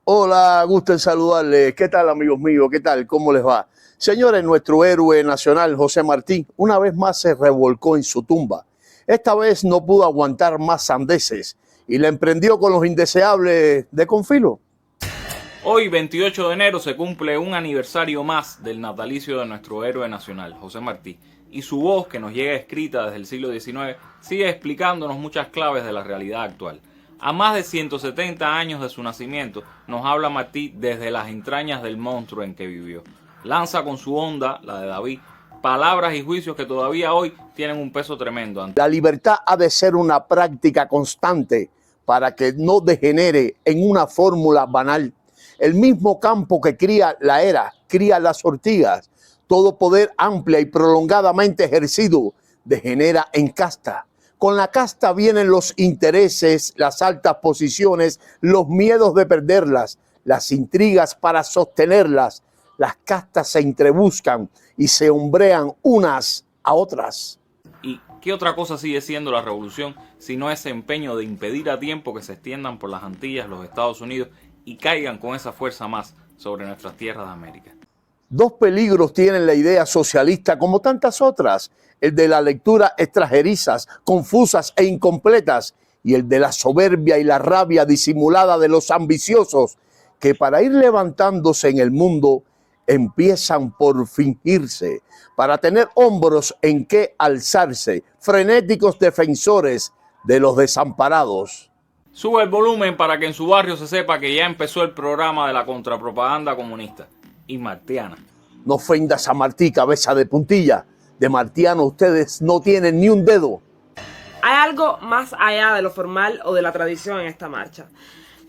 Hola, gusto en saludarles. ¿Qué tal, amigos míos? ¿Qué tal? ¿Cómo les va? Señores, nuestro héroe nacional, José Martí, una vez más se revolcó en su tumba. Esta vez no pudo aguantar más sandeces y la emprendió con los indeseables de Confilo. Hoy, 28 de enero, se cumple un aniversario más del natalicio de nuestro héroe nacional, José Martí. Y su voz, que nos llega escrita desde el siglo XIX, sigue explicándonos muchas claves de la realidad actual. A más de 170 años de su nacimiento, nos habla Martí desde las entrañas del monstruo en que vivió. Lanza con su onda, la de David, palabras y juicios que todavía hoy tienen un peso tremendo. La libertad ha de ser una práctica constante para que no degenere en una fórmula banal. El mismo campo que cría la era, cría las ortigas. Todo poder amplia y prolongadamente ejercido degenera en casta. Con la casta vienen los intereses, las altas posiciones, los miedos de perderlas, las intrigas para sostenerlas. Las castas se entrebuscan y se hombrean unas a otras. ¿Y qué otra cosa sigue siendo la revolución sino ese empeño de impedir a tiempo que se extiendan por las Antillas, los Estados Unidos y caigan con esa fuerza más sobre nuestras tierras de América? Dos peligros tienen la idea socialista como tantas otras, el de la lectura extranjerizas, confusas e incompletas, y el de la soberbia y la rabia disimulada de los ambiciosos, que para ir levantándose en el mundo empiezan por fingirse, para tener hombros en que alzarse, frenéticos defensores de los desamparados. Sube el volumen para que en su barrio se sepa que ya empezó el programa de la contrapropaganda comunista y martiana. No ofendas a Martí, cabeza de puntilla. De martiano ustedes no tienen ni un dedo. Hay algo más allá de lo formal o de la tradición en esta marcha.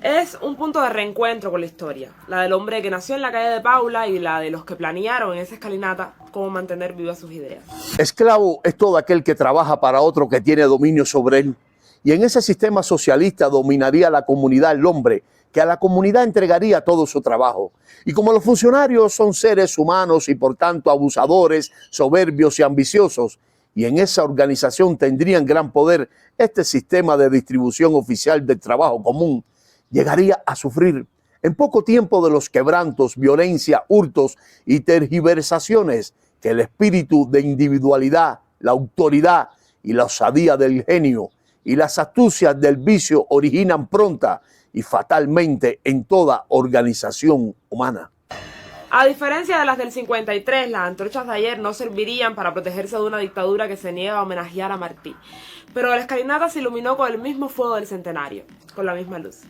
Es un punto de reencuentro con la historia, la del hombre que nació en la calle de Paula y la de los que planearon en esa escalinata cómo mantener vivas sus ideas. Esclavo es todo aquel que trabaja para otro que tiene dominio sobre él. Y en ese sistema socialista dominaría la comunidad el hombre, que a la comunidad entregaría todo su trabajo. Y como los funcionarios son seres humanos y por tanto abusadores, soberbios y ambiciosos, y en esa organización tendrían gran poder, este sistema de distribución oficial del trabajo común llegaría a sufrir en poco tiempo de los quebrantos, violencia, hurtos y tergiversaciones que el espíritu de individualidad, la autoridad y la osadía del genio y las astucias del vicio originan pronta y fatalmente en toda organización humana. A diferencia de las del 53, las antorchas de ayer no servirían para protegerse de una dictadura que se niega a homenajear a Martí. Pero la escalinata se iluminó con el mismo fuego del centenario, con la misma luz.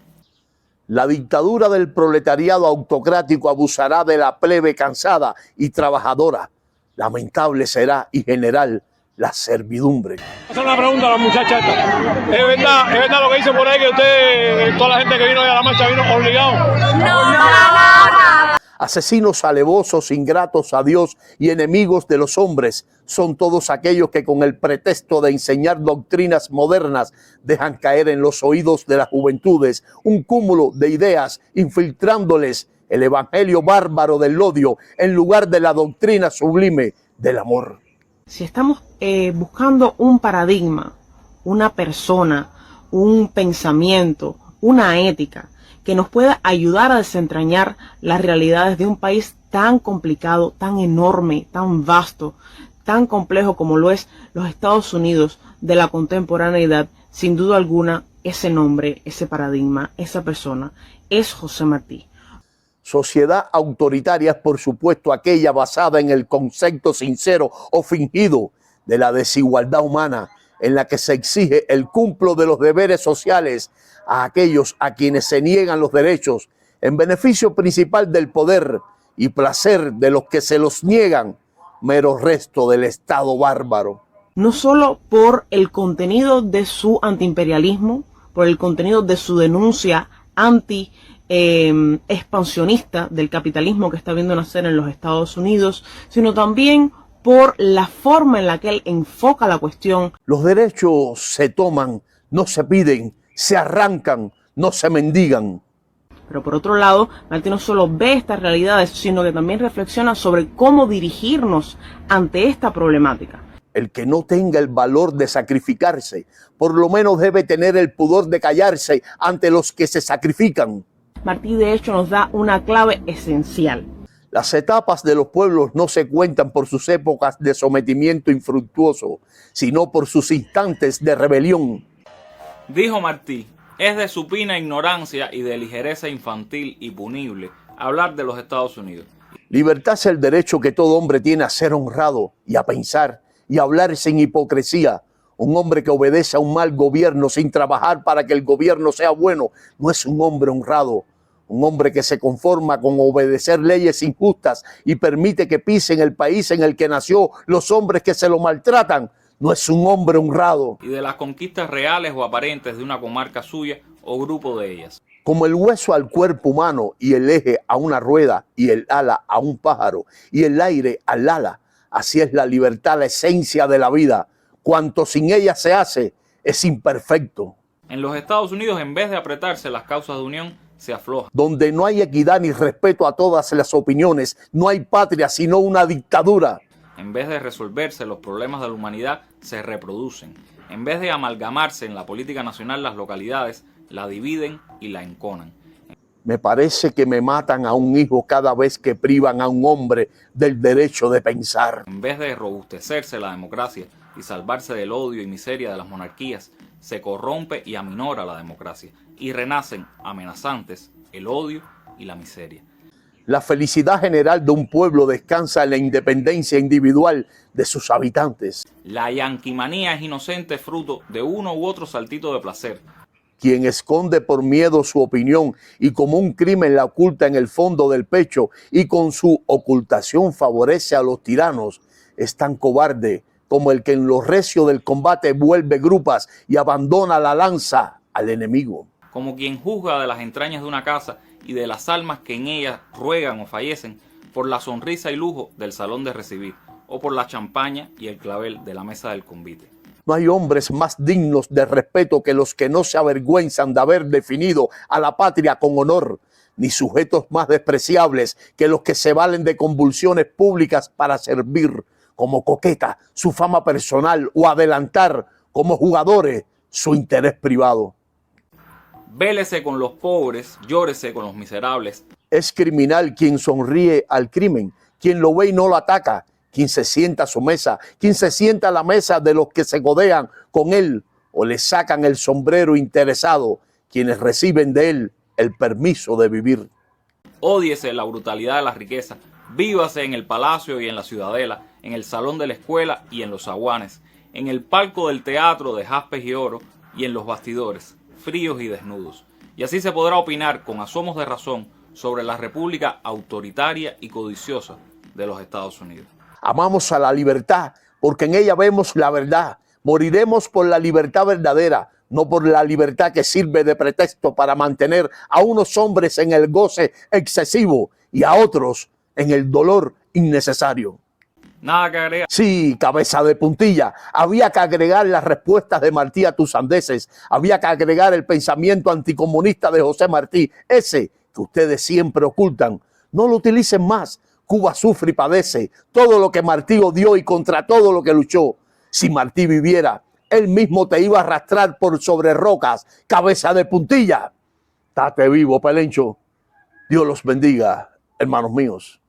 La dictadura del proletariado autocrático abusará de la plebe cansada y trabajadora. Lamentable será y general la servidumbre. Hacer una pregunta a la muchacha esta. ¿Es verdad lo que dice por ahí que usted, toda la gente que vino hoy a la marcha vino obligado? No. Asesinos alevosos, ingratos a Dios y enemigos de los hombres son todos aquellos que con el pretexto de enseñar doctrinas modernas dejan caer en los oídos de las juventudes un cúmulo de ideas infiltrándoles el evangelio bárbaro del odio en lugar de la doctrina sublime del amor. Si estamos buscando un paradigma, una persona, un pensamiento, una ética que nos pueda ayudar a desentrañar las realidades de un país tan complicado, tan enorme, tan vasto, tan complejo como lo es los Estados Unidos de la contemporaneidad, sin duda alguna, ese nombre, ese paradigma, esa persona es José Martí. Sociedad autoritaria es, por supuesto, aquella basada en el concepto sincero o fingido de la desigualdad humana, en la que se exige el cumplo de los deberes sociales a aquellos a quienes se niegan los derechos en beneficio principal del poder y placer de los que se los niegan, mero resto del Estado bárbaro. No solo por el contenido de su antiimperialismo, por el contenido de su denuncia expansionista del capitalismo que está viendo nacer en los Estados Unidos, sino también por la forma en la que él enfoca la cuestión. Los derechos se toman, no se piden, se arrancan, no se mendigan. Pero por otro lado, Martí no solo ve estas realidades, sino que también reflexiona sobre cómo dirigirnos ante esta problemática. El que no tenga el valor de sacrificarse, por lo menos debe tener el pudor de callarse ante los que se sacrifican. Martí de hecho nos da una clave esencial. Las etapas de los pueblos no se cuentan por sus épocas de sometimiento infructuoso, sino por sus instantes de rebelión. Dijo Martí, es de supina ignorancia y de ligereza infantil y punible hablar de los Estados Unidos. Libertad es el derecho que todo hombre tiene a ser honrado y a pensar y a hablar sin hipocresía. Un hombre que obedece a un mal gobierno sin trabajar para que el gobierno sea bueno no es un hombre honrado. Un hombre que se conforma con obedecer leyes injustas y permite que pisen el país en el que nació los hombres que se lo maltratan, no es un hombre honrado. Y de las conquistas reales o aparentes de una comarca suya o grupo de ellas. Como el hueso al cuerpo humano y el eje a una rueda y el ala a un pájaro y el aire al ala, así es la libertad, la esencia de la vida. Cuanto sin ella se hace, es imperfecto. En los Estados Unidos, en vez de apretarse las causas de unión, se afloja. Donde no hay equidad ni respeto a todas las opiniones, no hay patria sino una dictadura. En vez de resolverse los problemas de la humanidad, se reproducen. En vez de amalgamarse en la política nacional las localidades, la dividen y la enconan. Me parece que me matan a un hijo cada vez que privan a un hombre del derecho de pensar. En vez de robustecerse la democracia y salvarse del odio y miseria de las monarquías, se corrompe y aminora la democracia y renacen amenazantes el odio y la miseria. La felicidad general de un pueblo descansa en la independencia individual de sus habitantes. La yanquimanía es inocente fruto de uno u otro saltito de placer. Quien esconde por miedo su opinión y como un crimen la oculta en el fondo del pecho y con su ocultación favorece a los tiranos, es tan cobarde como el que en lo recio del combate vuelve grupas y abandona la lanza al enemigo. Como quien juzga de las entrañas de una casa y de las almas que en ella ruegan o fallecen por la sonrisa y lujo del salón de recibir o por la champaña y el clavel de la mesa del convite. No hay hombres más dignos de respeto que los que no se avergüenzan de haber definido a la patria con honor, ni sujetos más despreciables que los que se valen de convulsiones públicas para servir como coqueta su fama personal o adelantar como jugadores su interés privado. Vélese con los pobres, llórese con los miserables. Es criminal quien sonríe al crimen, quien lo ve y no lo ataca, quien se sienta a su mesa, quien se sienta a la mesa de los que se codean con él o le sacan el sombrero interesado, quienes reciben de él el permiso de vivir. Ódiese la brutalidad de la riqueza, vívase en el palacio y en la ciudadela, en el salón de la escuela y en los zaguanes, en el palco del teatro de jaspes y oro y en los bastidores, fríos y desnudos. Y así se podrá opinar con asomos de razón sobre la república autoritaria y codiciosa de los Estados Unidos. Amamos a la libertad porque en ella vemos la verdad. Moriremos por la libertad verdadera, no por la libertad que sirve de pretexto para mantener a unos hombres en el goce excesivo y a otros en el dolor innecesario. Nada que agregar. Sí, cabeza de puntilla. Había que agregar las respuestas de Martí a tus sandeces. Había que agregar el pensamiento anticomunista de José Martí, ese que ustedes siempre ocultan. No lo utilicen más. Cuba sufre y padece todo lo que Martí odió y contra todo lo que luchó. Si Martí viviera, él mismo te iba a arrastrar por sobre rocas, cabeza de puntilla. Date vivo, Pelencho. Dios los bendiga, hermanos míos.